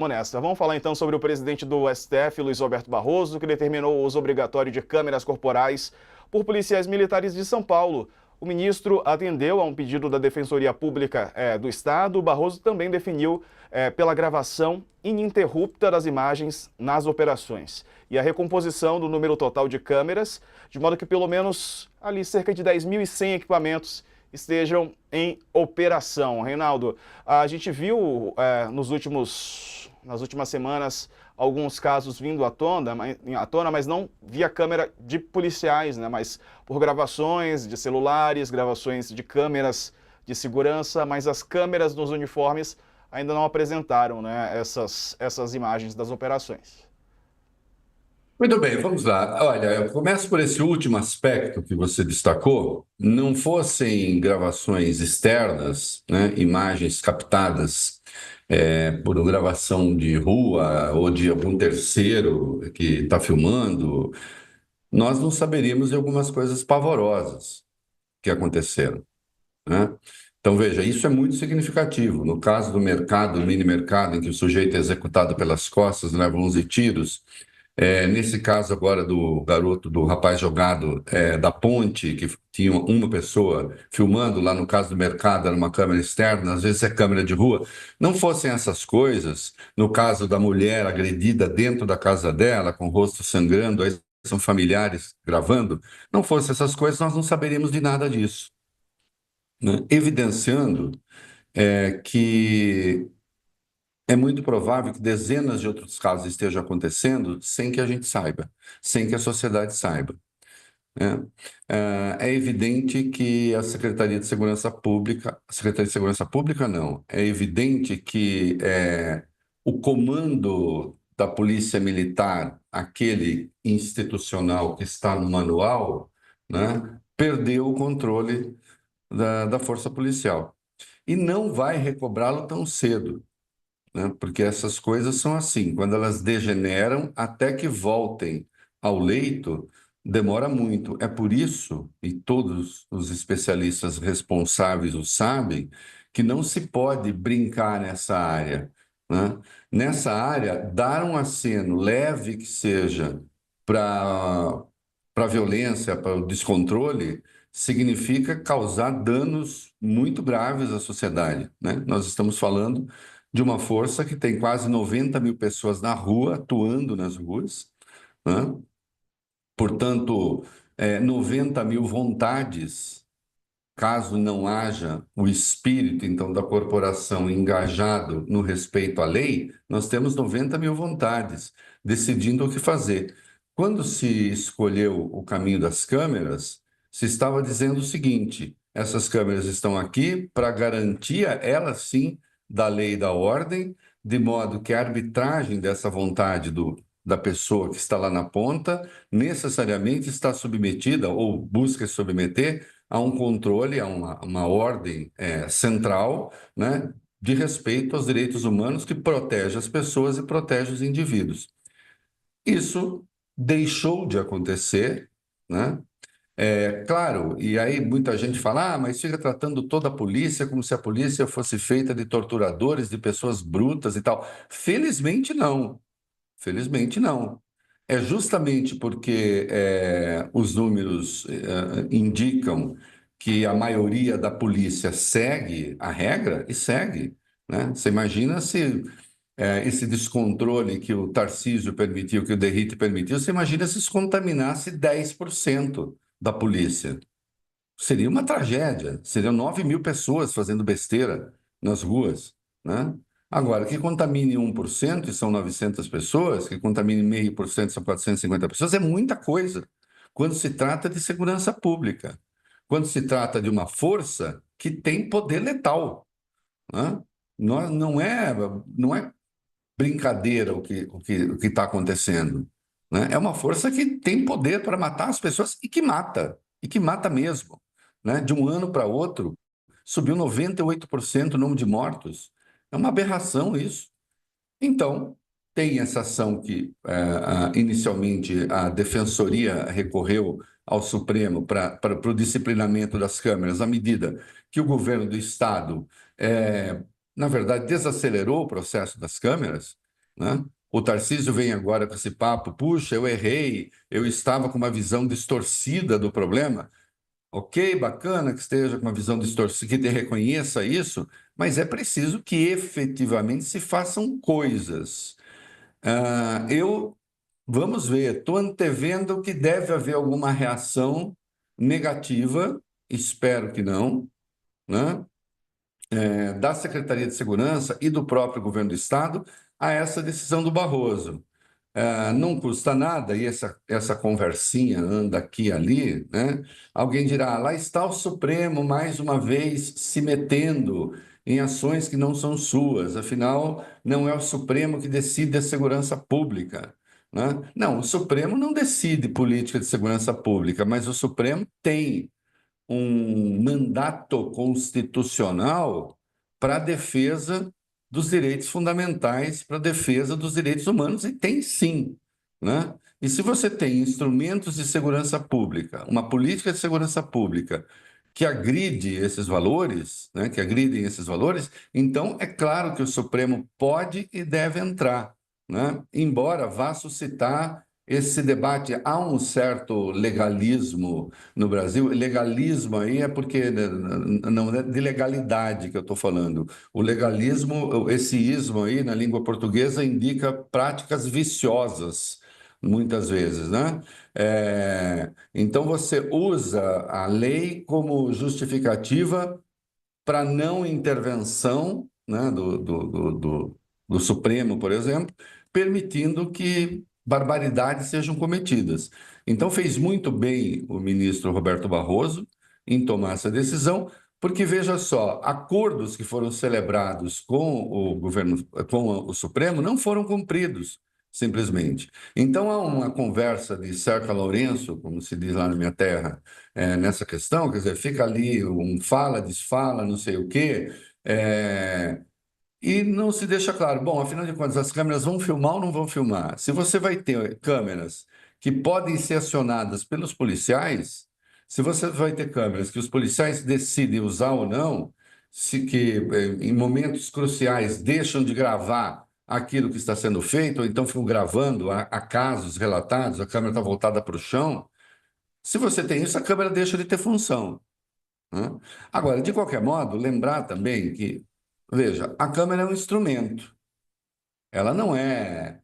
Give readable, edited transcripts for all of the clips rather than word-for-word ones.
Vamos nessa. Vamos falar então sobre o presidente do STF, Luiz Roberto Barroso, que determinou o uso obrigatório de câmeras corporais por policiais militares de São Paulo. O ministro atendeu a um pedido da Defensoria Pública do Estado. O Barroso também definiu pela gravação ininterrupta das imagens nas operações e a recomposição do número total de câmeras, de modo que pelo menos ali cerca de 10.100 equipamentos estejam em operação. Reinaldo, a gente viu nas últimas semanas alguns casos vindo à tona, mas não via câmera de policiais, né? Mas por gravações de celulares, gravações de câmeras de segurança, mas as câmeras nos uniformes ainda não apresentaram, né, essas imagens das operações. Muito bem, vamos lá. Olha, eu começo por esse último aspecto que você destacou. Não fossem gravações externas, né, imagens captadas por gravação de rua ou de algum terceiro que está filmando, nós não saberíamos de algumas coisas pavorosas que aconteceram, né? Então, veja, isso é muito significativo. No caso do mercado, do mini mercado, em que o sujeito é executado pelas costas, leva 11 tiros. Nesse caso agora do garoto, do rapaz jogado da ponte, que tinha uma pessoa filmando, lá no caso do mercado era uma câmera externa, às vezes é câmera de rua. Não fossem essas coisas, no caso da mulher agredida dentro da casa dela, com o rosto sangrando, aí são familiares gravando, não fossem essas coisas, nós não saberíamos de nada disso, né? Evidenciando que é muito provável que dezenas de outros casos estejam acontecendo sem que a gente saiba, sem que a sociedade saiba, né? É evidente que a Secretaria de Segurança Pública não, é evidente que o comando da Polícia Militar, aquele institucional que está no manual, né, perdeu o controle da força policial e não vai recobrá-lo tão cedo, né? Porque essas coisas são assim, quando elas degeneram, até que voltem ao leito, demora muito. É por isso, e todos os especialistas responsáveis o sabem, que não se pode brincar nessa área, né? Nessa área, dar um aceno leve que seja para a violência, para o descontrole, significa causar danos muito graves à sociedade, né? Nós estamos falando de uma força que tem quase 90 mil pessoas na rua, atuando nas ruas, né? Portanto, 90 mil vontades, caso não haja o espírito, então, da corporação engajado no respeito à lei, nós temos 90 mil vontades, decidindo o que fazer. Quando se escolheu o caminho das câmeras, se estava dizendo o seguinte: essas câmeras estão aqui para garantia, elas sim, da lei e da ordem, de modo que a arbitragem dessa vontade da pessoa que está lá na ponta necessariamente está submetida ou busca submeter a um controle, a uma ordem central, né, de respeito aos direitos humanos que protege as pessoas e protege os indivíduos. Isso deixou de acontecer, né? Claro, e aí muita gente fala, mas fica tratando toda a polícia como se a polícia fosse feita de torturadores, de pessoas brutas e tal. Felizmente não, felizmente não. É justamente porque os números indicam que a maioria da polícia segue a regra e segue, né? Você imagina se esse descontrole que o Tarcísio permitiu, que o Derrite permitiu, você imagina se isso contaminasse 10% da polícia. Seria uma tragédia. Seriam 9 mil pessoas fazendo besteira nas ruas, né? Agora, que contamine 1% e são 900 pessoas, que contamine 0,5% são 450 pessoas, é muita coisa. Quando se trata de segurança pública, quando se trata de uma força que tem poder letal, né? Não é brincadeira o que está acontecendo, né? É uma força que tem poder para matar as pessoas e que mata mesmo, né? De um ano para outro, subiu 98% o número de mortos. É uma aberração isso. Então, tem essa ação que, inicialmente, a Defensoria recorreu ao Supremo para o disciplinamento das câmeras, à medida que o governo do Estado, na verdade, desacelerou o processo das câmeras, né? O Tarcísio vem agora com esse papo, puxa, eu errei, eu estava com uma visão distorcida do problema. Ok, bacana que esteja com uma visão distorcida, que reconheça isso, mas é preciso que efetivamente se façam coisas. Eu, vamos ver, estou antevendo que deve haver alguma reação negativa, espero que não, né? Da Secretaria de Segurança e do próprio governo do Estado a essa decisão do Barroso. Não custa nada, e essa conversinha anda aqui e ali, né? Alguém dirá, lá está o Supremo mais uma vez se metendo em ações que não são suas, afinal, não é o Supremo que decide a segurança pública, né? Não, o Supremo não decide política de segurança pública, mas o Supremo tem um mandato constitucional para a defesa dos direitos fundamentais, para a defesa dos direitos humanos, e tem sim, né? E se você tem instrumentos de segurança pública, uma política de segurança pública que agride esses valores, né, que agridem esses valores, então é claro que o Supremo pode e deve entrar, né? Embora vá suscitar esse debate, há um certo legalismo no Brasil. Legalismo aí é porque não é de legalidade que eu estou falando. O legalismo, esse ismo aí na língua portuguesa indica práticas viciosas, muitas vezes, né? Então você usa a lei como justificativa para não intervenção, né, do Supremo, por exemplo, permitindo que barbaridades sejam cometidas. Então, fez muito bem o ministro Roberto Barroso em tomar essa decisão, porque, veja só, acordos que foram celebrados com o governo, com o Supremo, não foram cumpridos, simplesmente. Então, há uma conversa de cerca Lourenço, como se diz lá na minha terra, nessa questão, quer dizer, fica ali um fala, desfala, não sei o quê, e não se deixa claro. Bom, afinal de contas, as câmeras vão filmar ou não vão filmar? Se você vai ter câmeras que podem ser acionadas pelos policiais, se você vai ter câmeras que os policiais decidem usar ou não, se que em momentos cruciais deixam de gravar aquilo que está sendo feito, ou então ficam gravando a casos relatados, a câmera está voltada para o chão. Se você tem isso, a câmera deixa de ter função, né? Agora, de qualquer modo, lembrar também que, veja, a câmera é um instrumento. Ela não é,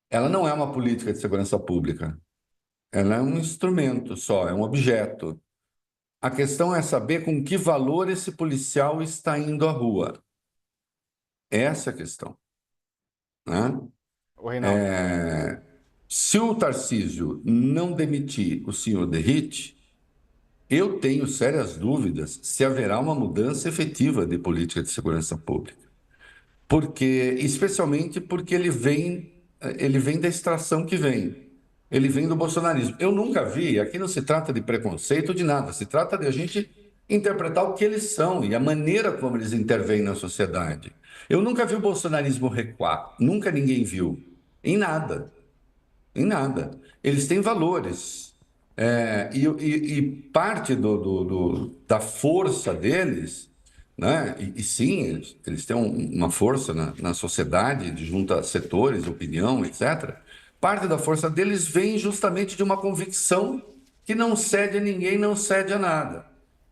ela não é uma política de segurança pública. Ela é um instrumento só, é um objeto. A questão é saber com que valor esse policial está indo à rua. Essa é a questão, né? O Reinaldo. Se o Tarcísio não demitir o senhor Derrite, eu tenho sérias dúvidas se haverá uma mudança efetiva de política de segurança pública. Porque, especialmente porque ele vem da extração que vem. Ele vem do bolsonarismo. Eu nunca vi, aqui não se trata de preconceito de nada, se trata de a gente interpretar o que eles são e a maneira como eles intervêm na sociedade. Eu nunca vi o bolsonarismo recuar, nunca ninguém viu, em nada. Em nada. Eles têm valores. E parte da força deles, né? E sim, eles têm uma força na sociedade, de junta setores, opinião, etc. Parte da força deles vem justamente de uma convicção que não cede a ninguém, não cede a nada,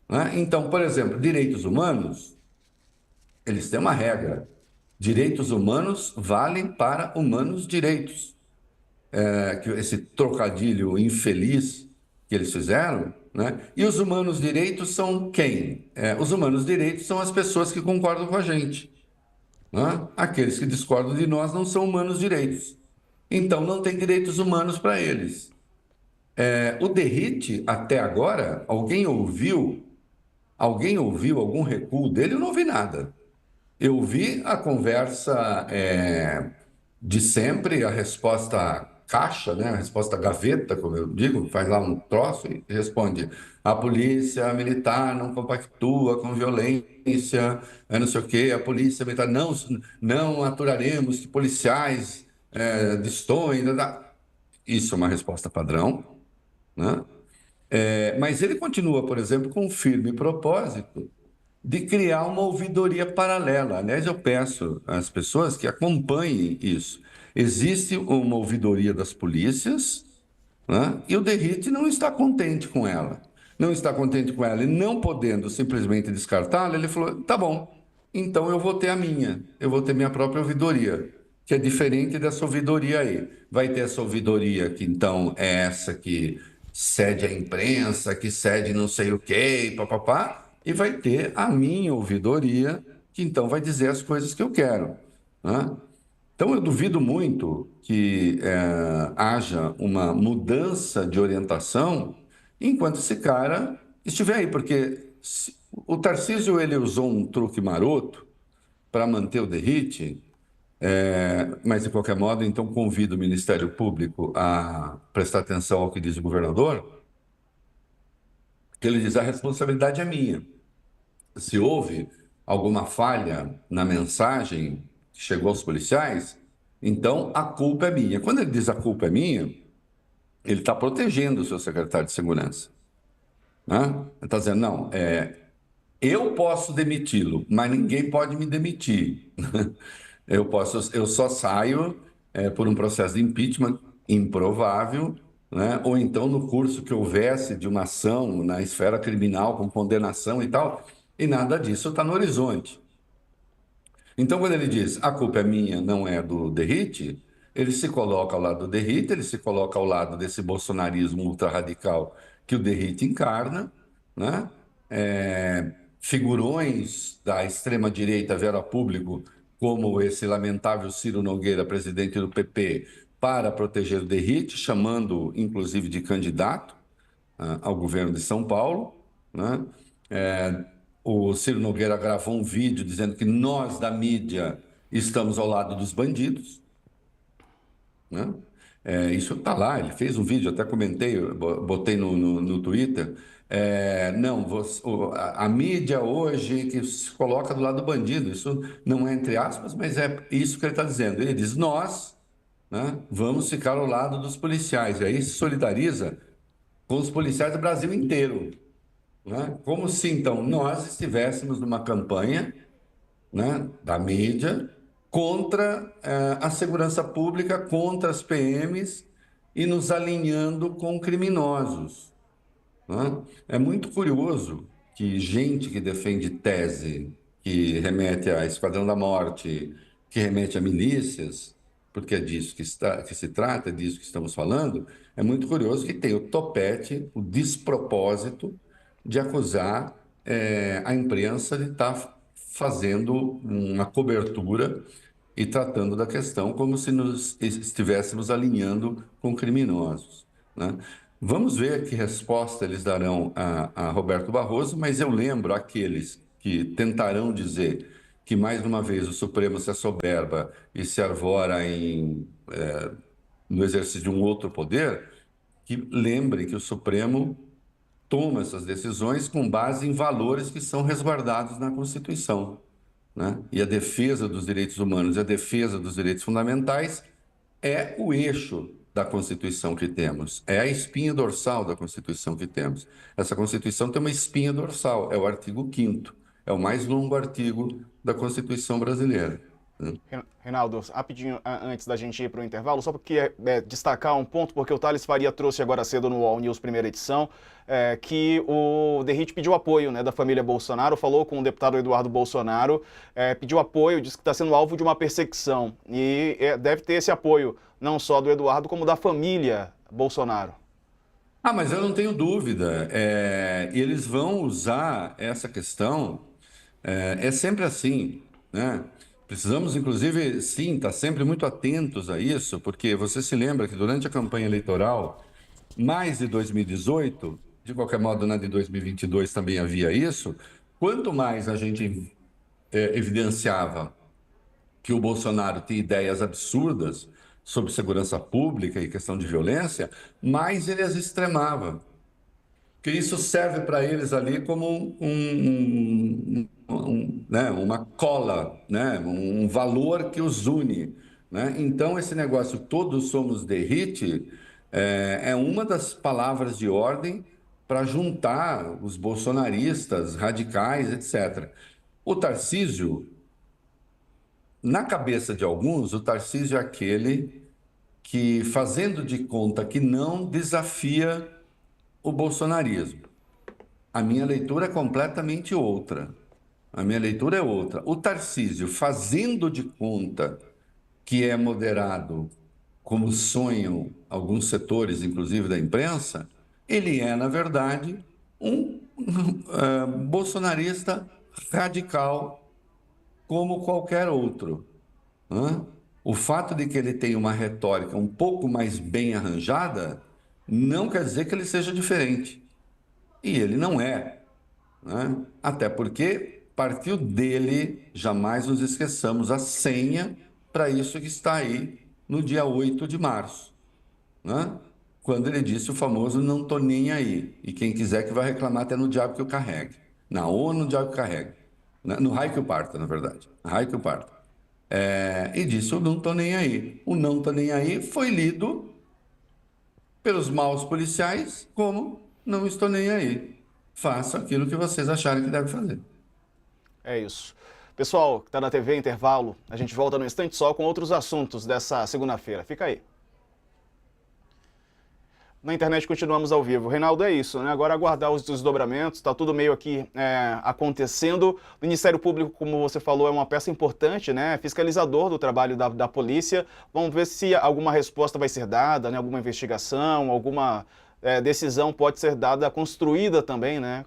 né? Então, por exemplo, direitos humanos, eles têm uma regra. Direitos humanos valem para humanos direitos. Que esse trocadilho infeliz que eles fizeram, né? E os humanos direitos são quem? Os humanos direitos são as pessoas que concordam com a gente, né? Aqueles que discordam de nós não são humanos direitos. Então não tem direitos humanos para eles. O Derrite, até agora, alguém ouviu algum recuo dele? Eu não ouvi nada. Eu vi a conversa de sempre, a resposta caixa, né? A resposta gaveta, como eu digo, faz lá um troço e responde: a polícia militar não compactua com violência, não sei o quê, a polícia militar não aturaremos que policiais destoem. Isso é uma resposta padrão, né? Mas ele continua, por exemplo, com um firme propósito de criar uma ouvidoria paralela. Aliás, eu peço às pessoas que acompanhem isso. Existe uma ouvidoria das polícias, né? E o Derrite não está contente com ela. Não está contente com ela e não podendo simplesmente descartá-la, ele falou: tá bom, então eu vou ter a minha, eu vou ter minha própria ouvidoria, que é diferente dessa ouvidoria aí. Vai ter essa ouvidoria que então é essa que cede à imprensa, que cede não sei o quê, papapá, e vai ter a minha ouvidoria, que então vai dizer as coisas que eu quero, né? Então, eu duvido muito que haja uma mudança de orientação enquanto esse cara estiver aí, porque o Tarcísio ele usou um truque maroto para manter o derrite, mas de qualquer modo, então convido o Ministério Público a prestar atenção ao que diz o governador, que ele diz: a responsabilidade é minha. Se houve alguma falha na mensagem que chegou aos policiais, então a culpa é minha. Quando ele diz a culpa é minha, ele está protegendo o seu secretário de segurança, né? Ele está dizendo, não, eu posso demiti-lo, mas ninguém pode me demitir. Eu só saio por um processo de impeachment improvável, né? Ou então no curso que houvesse de uma ação na esfera criminal com condenação e tal, e nada disso está no horizonte. Então, quando ele diz a culpa é minha, não é do Derrite, ele se coloca ao lado do Derrite, ele se coloca ao lado desse bolsonarismo ultra-radical que o Derrite encarna, né? Figurões da extrema-direita vieram a público, como esse lamentável Ciro Nogueira, presidente do PP, para proteger o Derrite, chamando inclusive de candidato ao governo de São Paulo, né? É, o Ciro Nogueira gravou um vídeo dizendo que nós da mídia estamos ao lado dos bandidos, né? Isso está lá, ele fez um vídeo, até comentei, botei no Twitter. Não, a mídia hoje que se coloca do lado do bandido, isso não é entre aspas, mas é isso que ele está dizendo. Ele diz: nós, né, vamos ficar ao lado dos policiais, e aí se solidariza com os policiais do Brasil inteiro, né? Como se então nós estivéssemos numa campanha, né, da mídia contra a segurança pública, contra as PMs e nos alinhando com criminosos, né? É muito curioso que gente que defende tese, que remete a Esquadrão da Morte, que remete a milícias, porque é disso que se trata, é disso que estamos falando, é muito curioso que tem o topete, o despropósito de acusar a imprensa de estar fazendo uma cobertura e tratando da questão como se nos estivéssemos alinhando com criminosos, né? Vamos ver que resposta eles darão a Roberto Barroso, mas eu lembro aqueles que tentarão dizer que, mais uma vez, o Supremo se assoberba e se arvora no exercício de um outro poder, que lembrem que o Supremo toma essas decisões com base em valores que são resguardados na Constituição, né? E a defesa dos direitos humanos e a defesa dos direitos fundamentais é o eixo da Constituição que temos, é a espinha dorsal da Constituição que temos. Essa Constituição tem uma espinha dorsal, é o artigo 5º, é o mais longo artigo da Constituição brasileira, né? Reinaldo, rapidinho antes da gente ir para o intervalo, só porque destacar um ponto, porque o Thales Faria trouxe agora cedo no All News primeira edição, que o Derrite pediu apoio, né, da família Bolsonaro, falou com o deputado Eduardo Bolsonaro, pediu apoio, disse que está sendo alvo de uma perseguição e deve ter esse apoio não só do Eduardo, como da família Bolsonaro. Ah, mas eu não tenho dúvida. Eles vão usar essa questão. É sempre assim, né? Precisamos, inclusive, sim, estar sempre muito atentos a isso, porque você se lembra que durante a campanha eleitoral, mais de 2018, de qualquer modo, na de 2022 também havia isso. Quanto mais a gente evidenciava que o Bolsonaro tinha ideias absurdas sobre segurança pública e questão de violência, mais ele as extremava. Que isso serve para eles ali como né, uma cola, né, um valor que os une, né? Então, esse negócio, todos somos Derrite, é uma das palavras de ordem para juntar os bolsonaristas, radicais, etc. O Tarcísio, na cabeça de alguns, o Tarcísio é aquele que, fazendo de conta que não, desafia o bolsonarismo. A minha leitura é completamente outra. A minha leitura é outra. O Tarcísio, fazendo de conta que é moderado, como sonham alguns setores, inclusive da imprensa, ele é, na verdade, um bolsonarista radical como qualquer outro, né? O fato de que ele tenha uma retórica um pouco mais bem arranjada não quer dizer que ele seja diferente. E ele não é, né? Até porque partiu dele, jamais nos esqueçamos, a senha para isso que está aí no dia 8 de março, né? Quando ele disse o famoso "não tô nem aí", e quem quiser que vai reclamar até no diabo que o carregue, na ONU, no diabo que carregue, né? No raio que o parta, na verdade, raio que o parta. E disse o "não tô nem aí". O "não tô nem aí" foi lido pelos maus policiais como "não estou nem aí". Faça aquilo que vocês acharem que deve fazer. É isso. Pessoal, que está na TV Intervalo, a gente volta no instante só com outros assuntos dessa segunda-feira. Fica aí. Na internet continuamos ao vivo. Reinaldo, é isso, né? Agora aguardar os desdobramentos, está tudo meio aqui acontecendo. O Ministério Público, como você falou, é uma peça importante, né? Fiscalizador do trabalho da polícia. Vamos ver se alguma resposta vai ser dada, né? Alguma investigação, alguma decisão pode ser dada, construída também, né?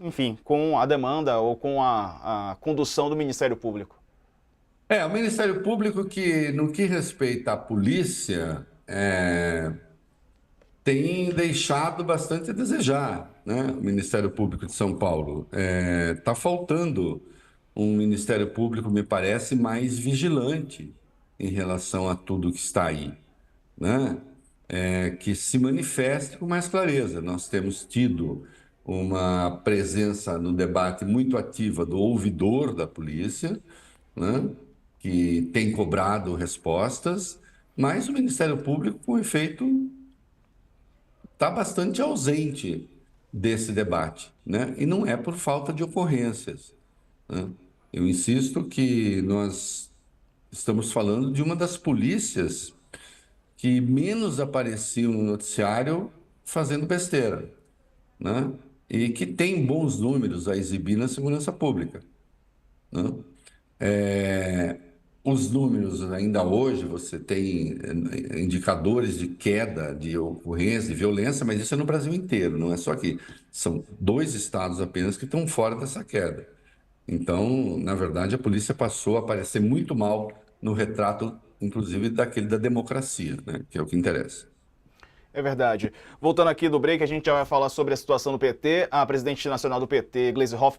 Enfim, com a demanda ou com a condução do Ministério Público. O Ministério Público que, no que respeita à polícia, tem deixado bastante a desejar, né? O Ministério Público de São Paulo. Está faltando um Ministério Público, me parece, mais vigilante em relação a tudo que está aí, né? Que se manifeste com mais clareza. Nós temos tido uma presença no debate muito ativa do ouvidor da polícia, né? Que tem cobrado respostas, mas o Ministério Público, com efeito, está bastante ausente desse debate, né? E não é por falta de ocorrências, né? Eu insisto que nós estamos falando de uma das polícias que menos apareciam no noticiário fazendo besteira, né? E que tem bons números a exibir na segurança pública, né? Os números, ainda hoje, você tem indicadores de queda de ocorrência, de violência, mas isso é no Brasil inteiro, não é só aqui. São 2 estados apenas que estão fora dessa queda. Então, na verdade, a polícia passou a aparecer muito mal no retrato, inclusive, daquele da democracia, né? Que é o que interessa. É verdade. Voltando aqui do break, a gente já vai falar sobre a situação do PT. A presidente nacional do PT, Gleisi Hoffmann,